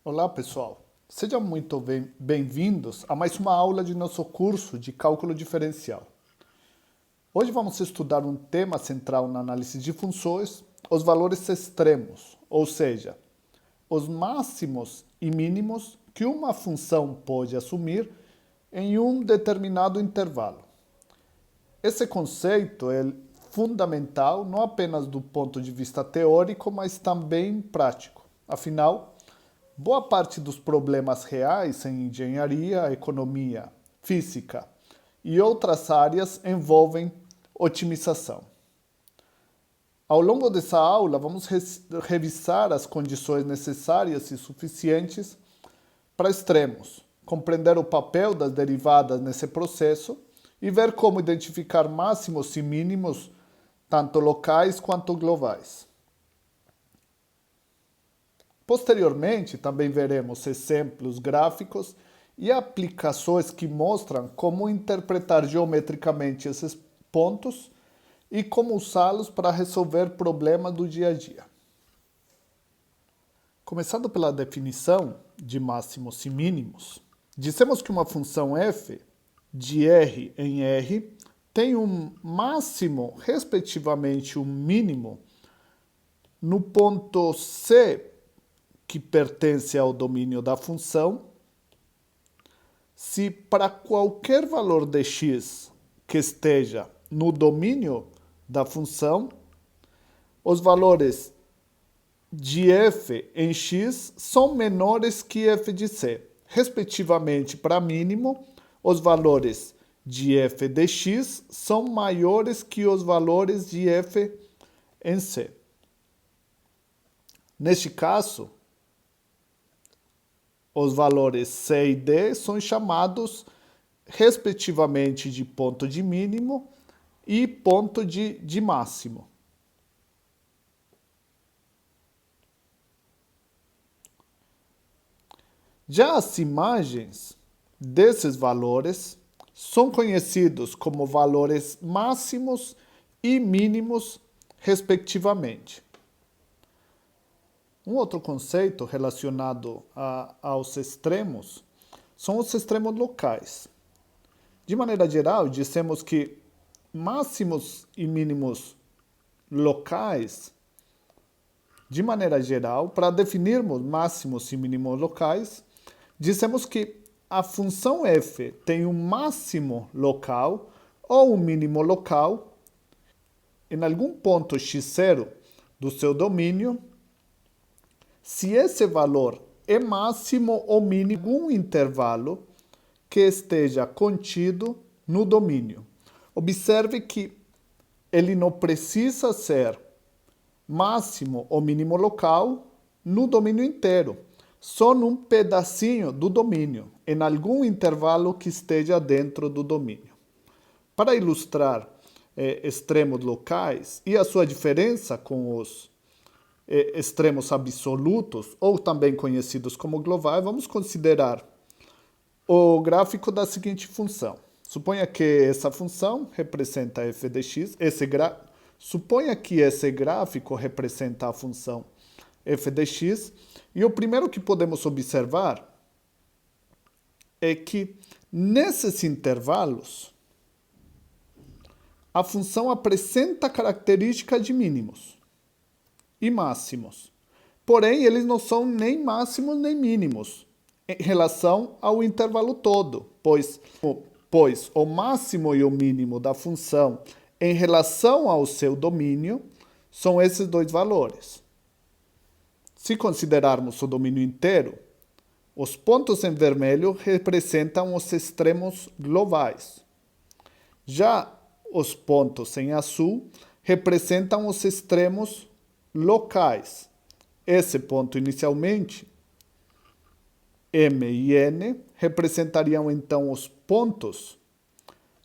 Olá, pessoal. Sejam muito bem-vindos a mais uma aula de nosso curso de cálculo diferencial. Hoje vamos estudar um tema central na análise de funções, os valores extremos, ou seja, os máximos e mínimos que uma função pode assumir em um determinado intervalo. Esse conceito é fundamental não apenas do ponto de vista teórico, mas também prático. Afinal, boa parte dos problemas reais em engenharia, economia, física e outras áreas envolvem otimização. Ao longo dessa aula, vamos revisar as condições necessárias e suficientes para extremos, compreender o papel das derivadas nesse processo e ver como identificar máximos e mínimos, tanto locais quanto globais. Posteriormente, também veremos exemplos gráficos e aplicações que mostram como interpretar geometricamente esses pontos e como usá-los para resolver problemas do dia a dia. Começando pela definição de máximos e mínimos, dissemos que uma função f de R em R tem um máximo, respectivamente um mínimo, no ponto C, que pertence ao domínio da função, se para qualquer valor de x que esteja no domínio da função, os valores de f em x são menores que f de c. Respectivamente, para mínimo, os valores de f de x são maiores que os valores de f em c. Neste caso, os valores C e D são chamados, respectivamente, de ponto de mínimo e ponto de máximo. Já as imagens desses valores são conhecidos como valores máximos e mínimos, respectivamente. Um outro conceito relacionado aos extremos são os extremos locais. De maneira geral, dissemos que máximos e mínimos locais, de maneira geral, para definirmos máximos e mínimos locais, dissemos que a função f tem um máximo local ou um mínimo local em algum ponto x0 do seu domínio, se esse valor é máximo ou mínimo em algum intervalo que esteja contido no domínio. Observe que ele não precisa ser máximo ou mínimo local no domínio inteiro, só num pedacinho do domínio, em algum intervalo que esteja dentro do domínio. Para ilustrar extremos locais e a sua diferença com os extremos absolutos, ou também conhecidos como globais, vamos considerar o gráfico da seguinte função. Suponha que essa função representa f de x, suponha que esse gráfico representa a função f de x, e o primeiro que podemos observar é que nesses intervalos a função apresenta característica de mínimos e máximos. Porém, eles não são nem máximos nem mínimos em relação ao intervalo todo, pois o máximo e o mínimo da função em relação ao seu domínio são esses dois valores. Se considerarmos o domínio inteiro, os pontos em vermelho representam os extremos globais. Já os pontos em azul representam os extremos locais. Esse ponto inicialmente, M e N, representariam então os pontos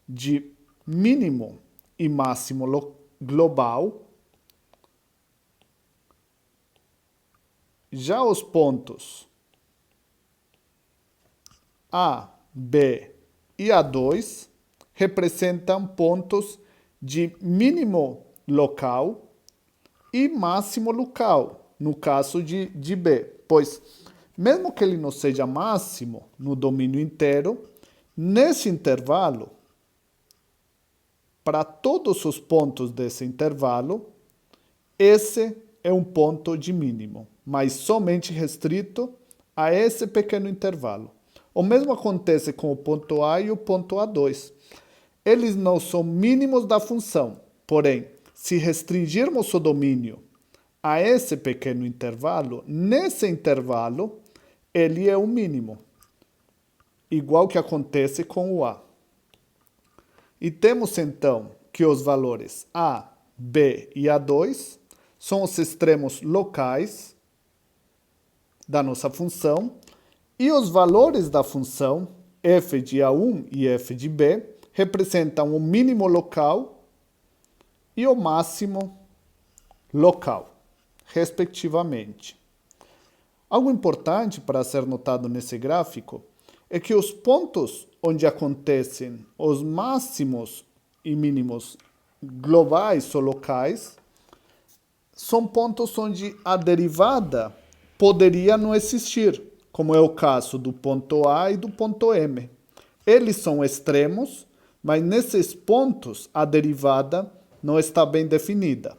de mínimo e máximo global. Já os pontos A, B e A2 representam pontos de mínimo local e máximo local, no caso de B, pois Mesmo que ele não seja máximo no domínio inteiro, nesse intervalo, para todos os pontos desse intervalo, esse é um ponto de mínimo, mas somente restrito a esse pequeno intervalo. O mesmo acontece com o ponto A e o ponto A2. Eles não são mínimos da função, porém, se restringirmos o domínio a esse pequeno intervalo, nesse intervalo, ele é o mínimo, igual que acontece com o A. E temos então que os valores A, B e A2 são os extremos locais da nossa função e os valores da função f de A1 e f de B representam o mínimo local e o máximo local, respectivamente. Algo importante para ser notado nesse gráfico é que os pontos onde acontecem os máximos e mínimos globais ou locais são pontos onde a derivada poderia não existir, como é o caso do ponto A e do ponto M. Eles são extremos, mas nesses pontos a derivada não está bem definida.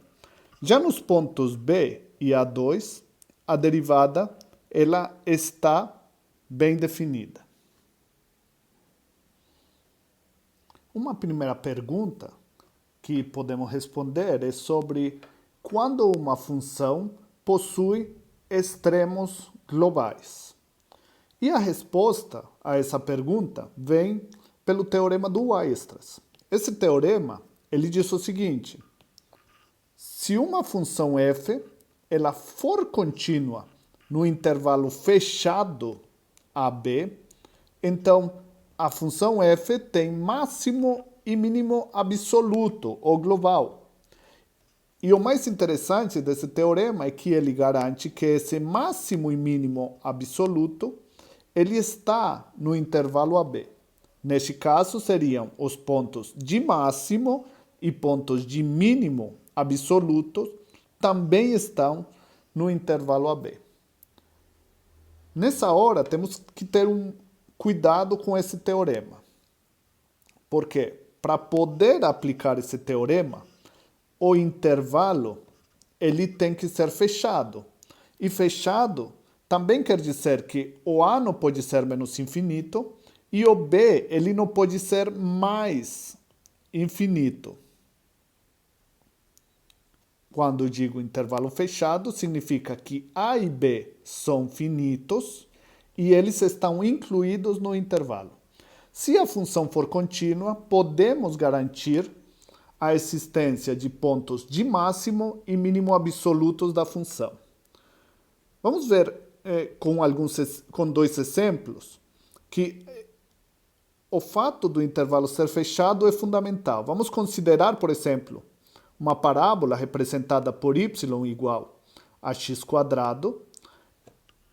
Já nos pontos B e A2, a derivada ela está bem definida. Uma primeira pergunta que podemos responder é sobre quando uma função possui extremos globais. E a resposta a essa pergunta vem pelo teorema do Weierstrass. Esse teorema ele diz o seguinte: se uma função f ela for contínua no intervalo fechado AB, então a função f tem máximo e mínimo absoluto ou global. E o mais interessante desse teorema é que ele garante que esse máximo e mínimo absoluto ele está no intervalo AB. Neste caso, seriam os pontos de máximo e pontos de mínimo absolutos também estão no intervalo AB. Nessa hora, temos que ter um cuidado com esse teorema. Porque, para poder aplicar esse teorema, o intervalo ele tem que ser fechado. E fechado também quer dizer que o A não pode ser menos infinito e o B ele não pode ser mais infinito. Quando digo intervalo fechado, significa que A e B são finitos e eles estão incluídos no intervalo. Se a função for contínua, podemos garantir a existência de pontos de máximo e mínimo absolutos da função. Vamos ver com dois exemplos que o fato do intervalo ser fechado é fundamental. Vamos considerar, por exemplo, uma parábola representada por y igual a x²,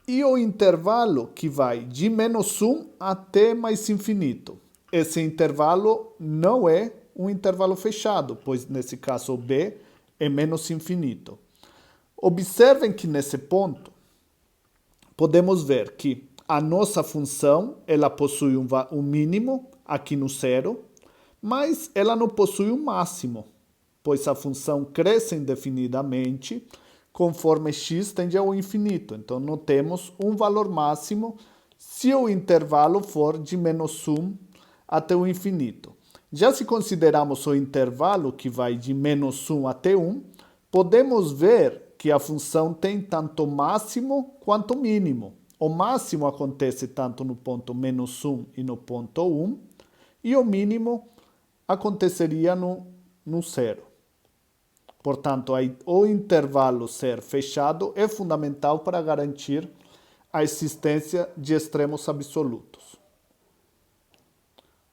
e o intervalo que vai de menos 1 até mais infinito. Esse intervalo não é um intervalo fechado, pois nesse caso o b é menos infinito. Observem que nesse ponto podemos ver que a nossa função ela possui um mínimo aqui no zero, mas ela não possui um máximo, pois a função cresce indefinidamente conforme x tende ao infinito. Então não temos um valor máximo se o intervalo for de menos 1 até o infinito. Já se considerarmos o intervalo que vai de menos 1 até 1, podemos ver que a função tem tanto máximo quanto mínimo. O máximo acontece tanto no ponto menos 1 e no ponto 1, e o mínimo aconteceria no zero. Portanto, o intervalo ser fechado é fundamental para garantir a existência de extremos absolutos.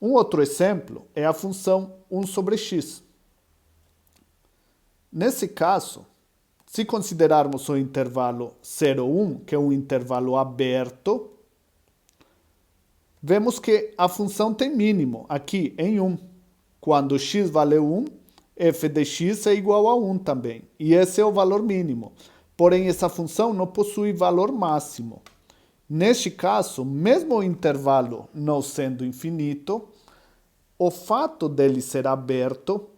Um outro exemplo é a função 1 sobre x. Nesse caso, se considerarmos o intervalo 0, 1, que é um intervalo aberto, vemos que a função tem mínimo aqui em 1. Quando x vale 1, f de x é igual a 1 também. E esse é o valor mínimo. Porém, essa função não possui valor máximo. Neste caso, mesmo o intervalo não sendo infinito, o fato dele ser aberto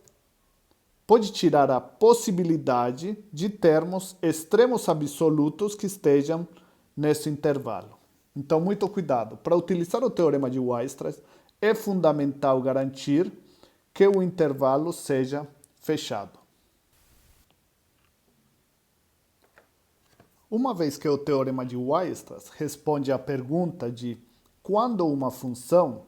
pode tirar a possibilidade de termos extremos absolutos que estejam nesse intervalo. Então, muito cuidado. Para utilizar o teorema de Weierstrass, é fundamental garantir que o intervalo seja fechado. Uma vez que o teorema de Weierstrass responde à pergunta de quando uma função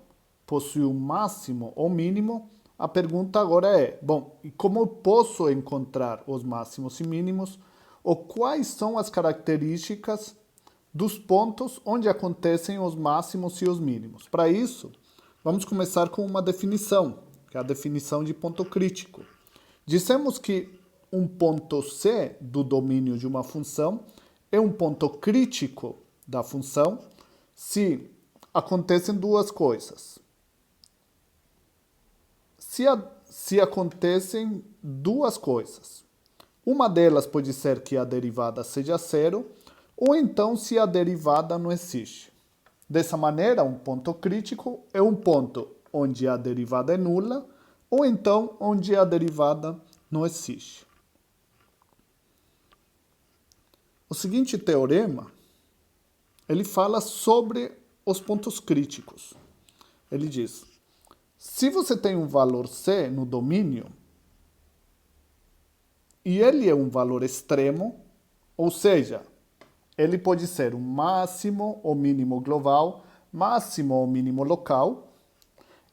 possui um máximo ou mínimo, a pergunta agora é, bom, e como eu posso encontrar os máximos e mínimos, ou quais são as características dos pontos onde acontecem os máximos e os mínimos? Para isso, vamos começar com uma definição, que é a definição de ponto crítico. Dissemos que um ponto C do domínio de uma função é um ponto crítico da função se acontecem duas coisas. Se acontecem duas coisas. Uma delas pode ser que a derivada seja zero, ou então se a derivada não existe. Dessa maneira, um ponto crítico é um ponto onde a derivada é nula, ou então onde a derivada não existe. O seguinte teorema, ele fala sobre os pontos críticos. Ele diz, se você tem um valor C no domínio, e ele é um valor extremo, ou seja, ele pode ser um máximo ou mínimo global, máximo ou mínimo local,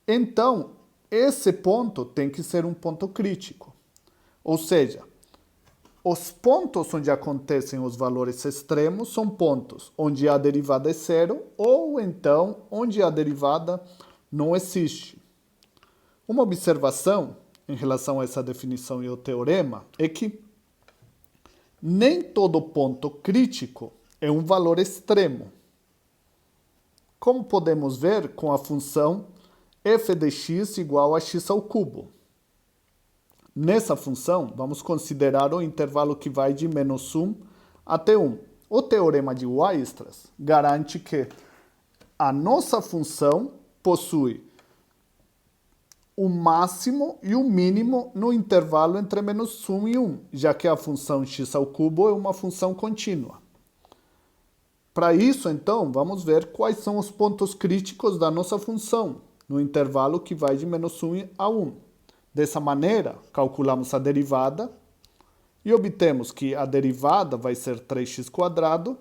então esse ponto tem que ser um ponto crítico. Ou seja, os pontos onde acontecem os valores extremos são pontos onde a derivada é zero ou então onde a derivada não existe. Uma observação em relação a essa definição e ao teorema é que nem todo ponto crítico é um valor extremo. Como podemos ver com a função f de x igual a x ao cubo. Nessa função, vamos considerar o intervalo que vai de menos 1 até 1. O teorema de Weierstrass garante que a nossa função possui o máximo e o mínimo no intervalo entre menos 1 e 1, já que a função x ao cubo é uma função contínua. Para isso, então, vamos ver quais são os pontos críticos da nossa função no intervalo que vai de menos 1 a 1. Dessa maneira, calculamos a derivada e obtemos que a derivada vai ser 3x²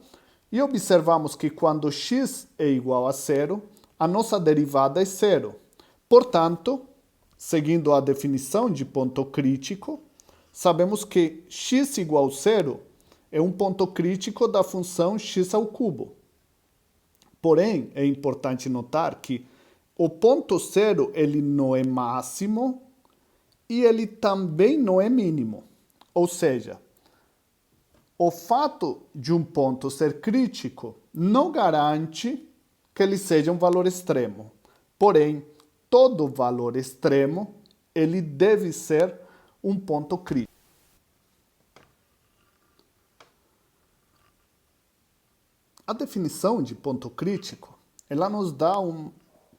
e observamos que quando x é igual a zero, a nossa derivada é zero. Portanto, seguindo a definição de ponto crítico, sabemos que x igual a zero é um ponto crítico da função x ao cubo. Porém, é importante notar que o ponto zero ele não é máximo e ele também não é mínimo. Ou seja, o fato de um ponto ser crítico não garante que ele seja um valor extremo. Porém, todo valor extremo ele deve ser um ponto crítico. A definição de ponto crítico, ela nos dá um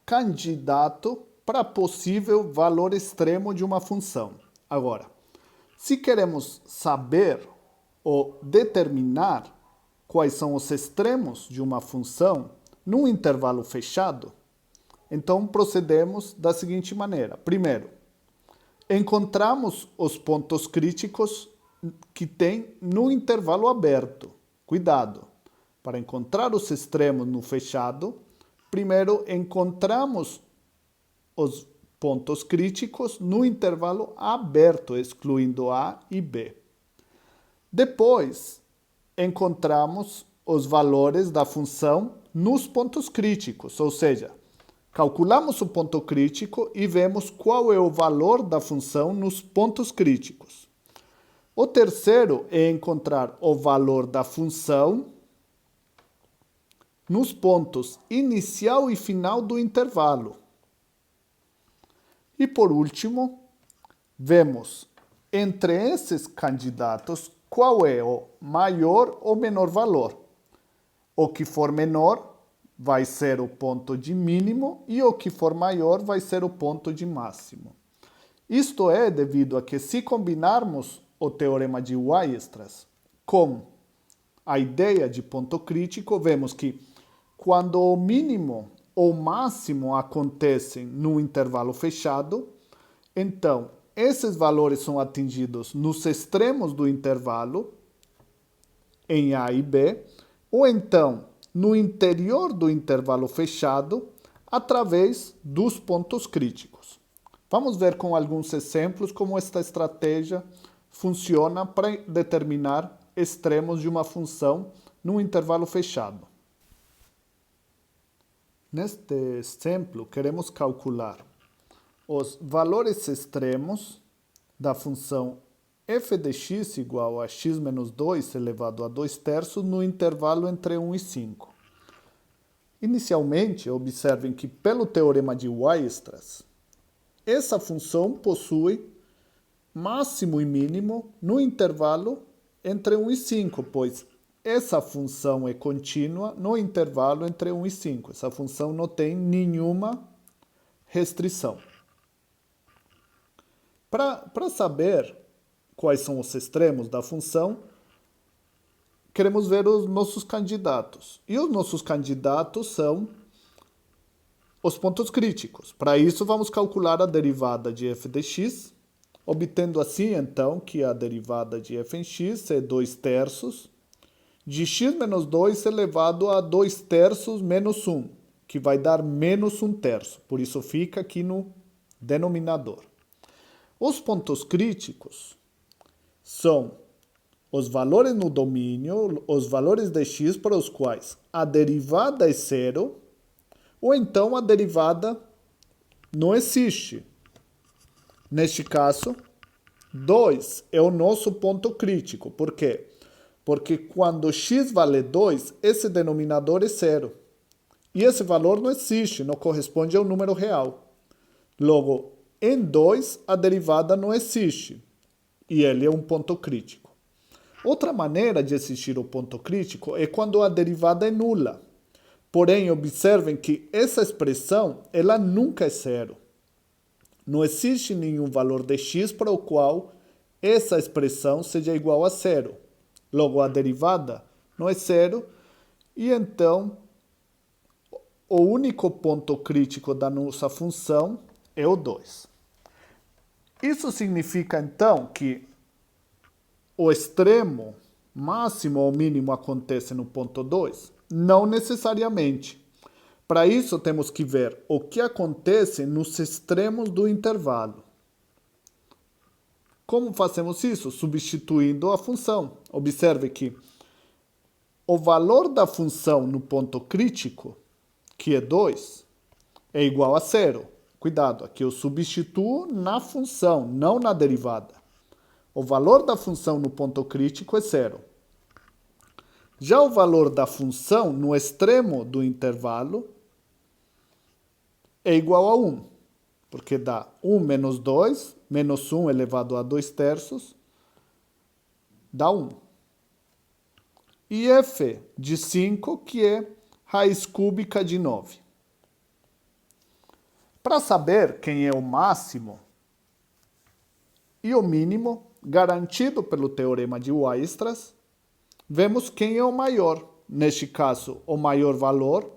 candidato para possível valor extremo de uma função. Agora, se queremos saber ou determinar quais são os extremos de uma função num intervalo fechado, então procedemos da seguinte maneira. Primeiro, encontramos os pontos críticos que tem no intervalo aberto. Cuidado! Para encontrar os extremos no fechado, primeiro encontramos os pontos críticos no intervalo aberto, excluindo A e B. Depois, encontramos os valores da função nos pontos críticos, ou seja, calculamos o ponto crítico e vemos qual é o valor da função nos pontos críticos. O terceiro é encontrar o valor da função nos pontos inicial e final do intervalo. E por último, vemos entre esses candidatos qual é o maior ou menor valor. O que for menor vai ser o ponto de mínimo e o que for maior vai ser o ponto de máximo. Isto é devido a que, se combinarmos o teorema de Weierstrass com a ideia de ponto crítico, vemos que quando o mínimo ou máximo acontecem no intervalo fechado, então esses valores são atingidos nos extremos do intervalo, em A e B, ou então no interior do intervalo fechado, através dos pontos críticos. Vamos ver com alguns exemplos como esta estratégia funciona para determinar extremos de uma função num intervalo fechado. Neste exemplo, queremos calcular os valores extremos da função f de x igual a x menos 2 elevado a 2 terços no intervalo entre 1 e 5. Inicialmente, observem que, pelo teorema de Weierstrass, essa função possui máximo e mínimo no intervalo entre 1 e 5, pois essa função é contínua no intervalo entre 1 e 5. Essa função não tem nenhuma restrição. Para saber quais são os extremos da função, queremos ver os nossos candidatos. E os nossos candidatos são os pontos críticos. Para isso, vamos calcular a derivada de f de x, obtendo assim, então, que a derivada de f em x é 2 terços de x menos 2 elevado a 2 terços menos 1, que vai dar menos 1 terço. Por isso fica aqui no denominador. Os pontos críticos são os valores no domínio, os valores de x para os quais a derivada é zero, ou então a derivada não existe. Neste caso, 2 é o nosso ponto crítico. Por quê? Porque quando x vale 2, esse denominador é zero. E esse valor não existe, não corresponde ao número real. Logo, em 2, a derivada não existe. E ele é um ponto crítico. Outra maneira de existir o ponto crítico é quando a derivada é nula. Porém, observem que essa expressão ela nunca é zero. Não existe nenhum valor de x para o qual essa expressão seja igual a zero. Logo, a derivada não é zero e, então, o único ponto crítico da nossa função é o 2. Isso significa, então, que o extremo máximo ou mínimo acontece no ponto 2? Não necessariamente. Para isso, temos que ver o que acontece nos extremos do intervalo. Como fazemos isso? Substituindo a função. Observe que o valor da função no ponto crítico, que é 2, é igual a zero. Cuidado, aqui eu substituo na função, não na derivada. O valor da função no ponto crítico é zero. Já o valor da função no extremo do intervalo é igual a 1, porque dá 1 menos 2, menos 1 elevado a 2 terços, dá 1. E f de 5, que é raiz cúbica de 9. Para saber quem é o máximo e o mínimo, garantido pelo teorema de Weierstrass, vemos quem é o maior. Neste caso, o maior valor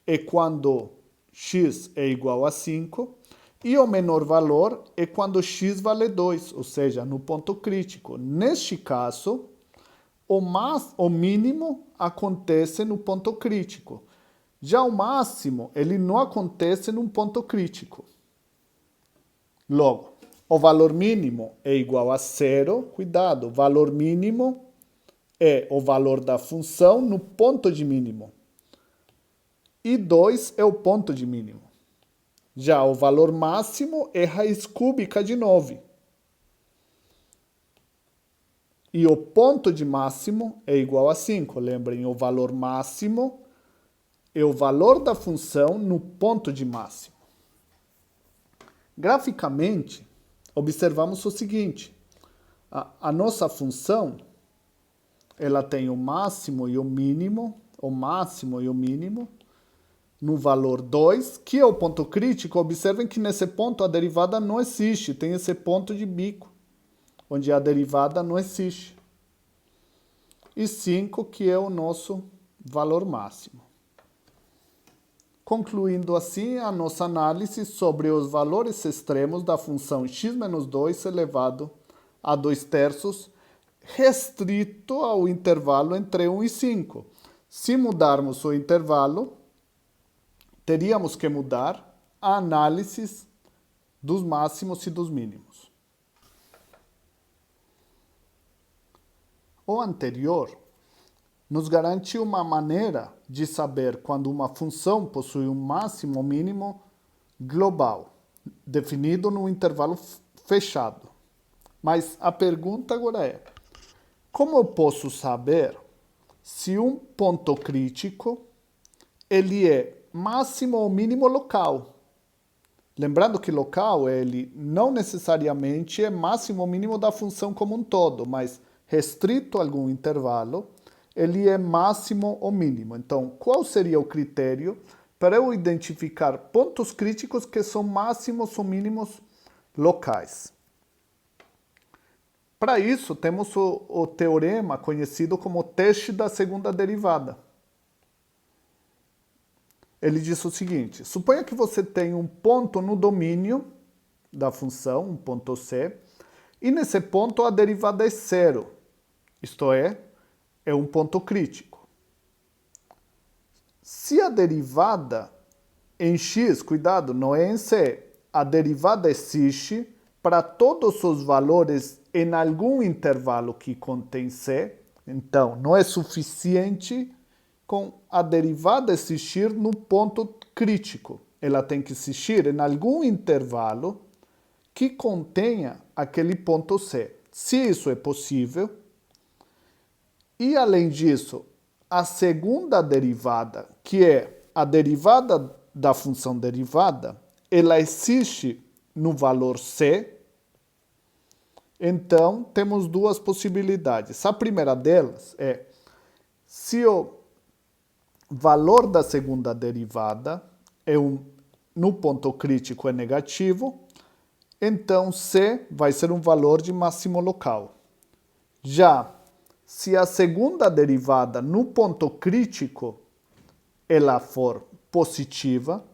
é quando x é igual a 5, e o menor valor é quando x vale 2, ou seja, no ponto crítico. Neste caso, o mínimo acontece no ponto crítico. Já o máximo, ele não acontece num ponto crítico. Logo, o valor mínimo é igual a zero. Cuidado, o valor mínimo é o valor da função no ponto de mínimo. E 2 é o ponto de mínimo. Já o valor máximo é raiz cúbica de 9. E o ponto de máximo é igual a 5. Lembrem, o valor máximo é o valor da função no ponto de máximo. Graficamente, observamos o seguinte. A nossa função ela tem o máximo e o mínimo, o máximo e o mínimo, no valor 2, que é o ponto crítico. Observem que nesse ponto a derivada não existe, tem esse ponto de bico, onde a derivada não existe. E 5, que é o nosso valor máximo. Concluindo assim a nossa análise sobre os valores extremos da função x menos 2 elevado a 2/3, restrito ao intervalo entre 1 e 5. Se mudarmos o intervalo, teríamos que mudar a análise dos máximos e dos mínimos. O anterior nos garante uma maneira de saber quando uma função possui um máximo ou mínimo global, definido num intervalo fechado. Mas a pergunta agora é: como eu posso saber se um ponto crítico ele é máximo ou mínimo local? Lembrando que local ele não necessariamente é máximo ou mínimo da função como um todo, mas restrito a algum intervalo, ele é máximo ou mínimo. Então, qual seria o critério para eu identificar pontos críticos que são máximos ou mínimos locais? Para isso, temos o teorema conhecido como teste da segunda derivada. Ele diz o seguinte: suponha que você tem um ponto no domínio da função, um ponto C, e nesse ponto a derivada é zero, isto é um ponto crítico. Se a derivada em x, cuidado, não é em c, a derivada existe para todos os valores em algum intervalo que contém c, então não é suficiente com a derivada existir no ponto crítico. Ela tem que existir em algum intervalo que contenha aquele ponto c. Se isso é possível, e além disso, a segunda derivada, que é a derivada da função derivada, ela existe no valor c. Então, temos duas possibilidades. A primeira delas é: se o valor da segunda derivada no ponto crítico é negativo, então c vai ser um valor de máximo local. Já se a segunda derivada no ponto crítico ela for positiva,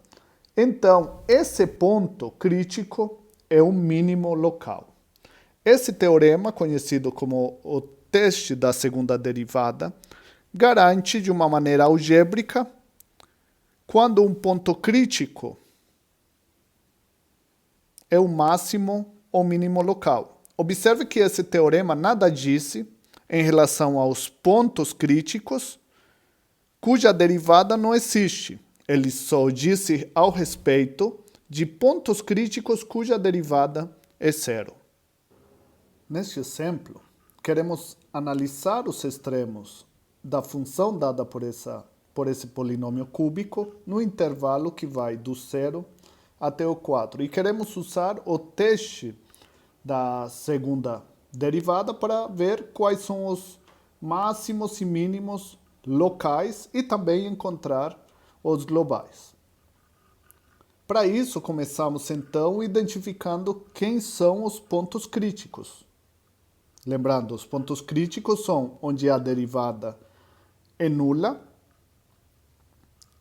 então esse ponto crítico é um mínimo local. Esse teorema, conhecido como o teste da segunda derivada, garante de uma maneira algébrica quando um ponto crítico é o máximo ou mínimo local. Observe que esse teorema nada disse em relação aos pontos críticos cuja derivada não existe. Ele só disse ao respeito de pontos críticos cuja derivada é zero. Neste exemplo, queremos analisar os extremos da função dada por esse polinômio cúbico no intervalo que vai do 0 até o 4. E queremos usar o teste da segunda derivada para ver quais são os máximos e mínimos locais e também encontrar os globais. Para isso, começamos então identificando quem são os pontos críticos. Lembrando, os pontos críticos são onde a derivada é nula,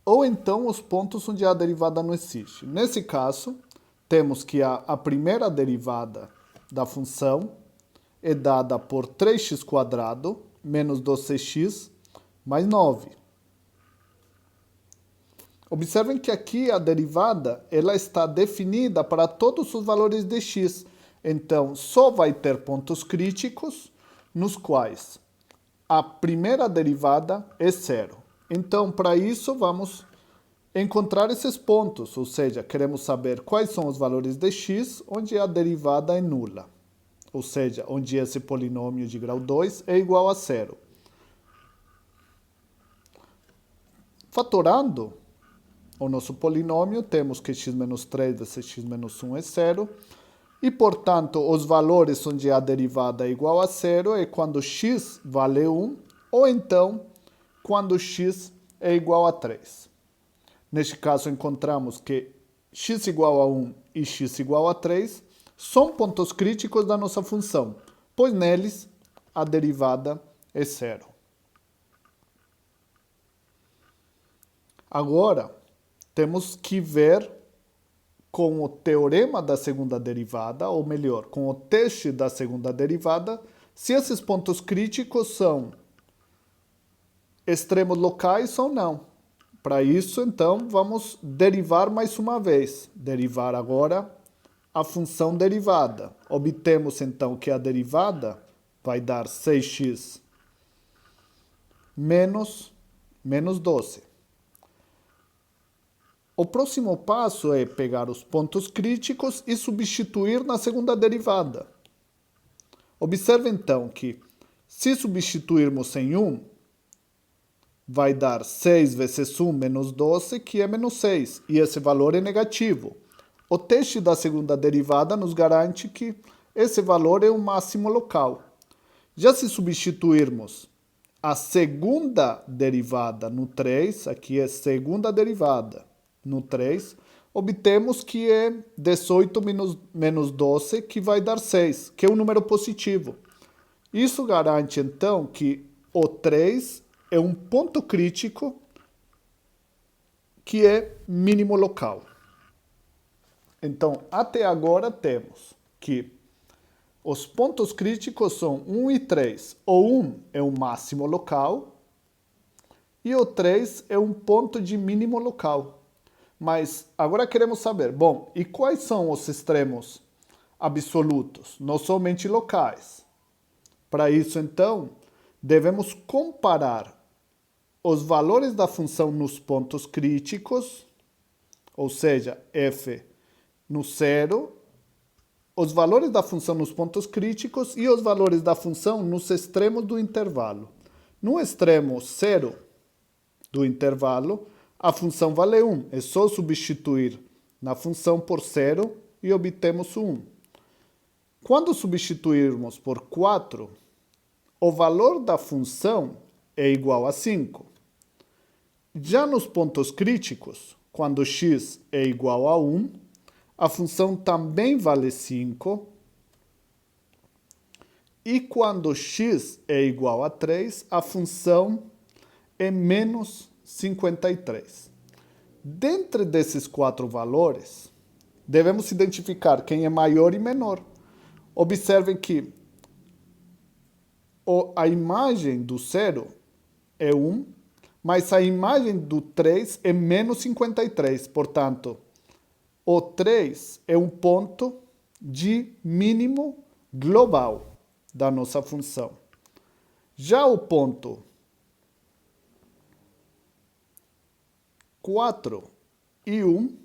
ou então os pontos onde a derivada não existe. Nesse caso, temos que a primeira derivada da função é dada por 3x² menos 12x mais 9. Observem que aqui a derivada ela está definida para todos os valores de x. Então, só vai ter pontos críticos nos quais a primeira derivada é zero. Então, para isso, vamos encontrar esses pontos, ou seja, queremos saber quais são os valores de x onde a derivada é nula, ou seja, onde esse polinômio de grau 2 é igual a zero. Fatorando o nosso polinômio, temos que x menos 3 vezes x menos 1 é zero, e, portanto, os valores onde a derivada é igual a zero é quando x vale 1, ou então quando x é igual a 3. Neste caso, encontramos que x igual a 1 e x igual a 3 são pontos críticos da nossa função, pois neles a derivada é zero. Agora, temos que ver com o teorema da segunda derivada, ou melhor, com o teste da segunda derivada, se esses pontos críticos são extremos locais ou não. Para isso, então, vamos derivar mais uma vez. Derivar agora a função derivada. Obtemos, então, que a derivada vai dar 6x menos 12. O próximo passo é pegar os pontos críticos e substituir na segunda derivada. Observe, então, que se substituirmos em 1, vai dar 6 vezes 1 menos 12, que é menos 6, e esse valor é negativo. O teste da segunda derivada nos garante que esse valor é o máximo local. Já se substituirmos a segunda derivada no 3, aqui é segunda derivada no 3, obtemos que é 18 menos 12, que vai dar 6, que é um número positivo. Isso garante, então, que o 3 é um ponto crítico que é mínimo local. Então, até agora temos que os pontos críticos são 1 e 3. O 1 é o máximo local e o 3 é um ponto de mínimo local. Mas agora queremos saber, bom, e quais são os extremos absolutos, não somente locais? Para isso, então, devemos comparar os valores da função nos pontos críticos, ou seja, f no 0, os valores da função nos pontos críticos e os valores da função nos extremos do intervalo. No extremo 0 do intervalo, a função vale 1. É só substituir na função por 0 e obtemos o 1. Quando substituirmos por 4, o valor da função é igual a 5. Já nos pontos críticos, quando x é igual a 1, a função também vale 5. E quando x é igual a 3, a função é menos 53. Dentre desses 4 valores, devemos identificar quem é maior e menor. Observem que a imagem do 0 é 1, mas a imagem do 3 é menos 53. Portanto, o 3 é um ponto de mínimo global da nossa função. Já o ponto 4 e 1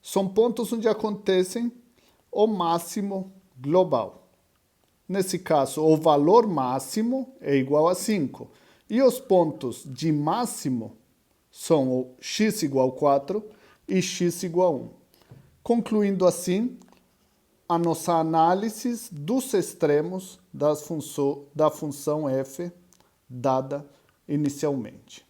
são pontos onde acontecem o máximo global. Nesse caso, o valor máximo é igual a 5. E os pontos de máximo são o x igual a 4 e x igual a 1. Concluindo assim a nossa análise dos extremos da função f dada inicialmente.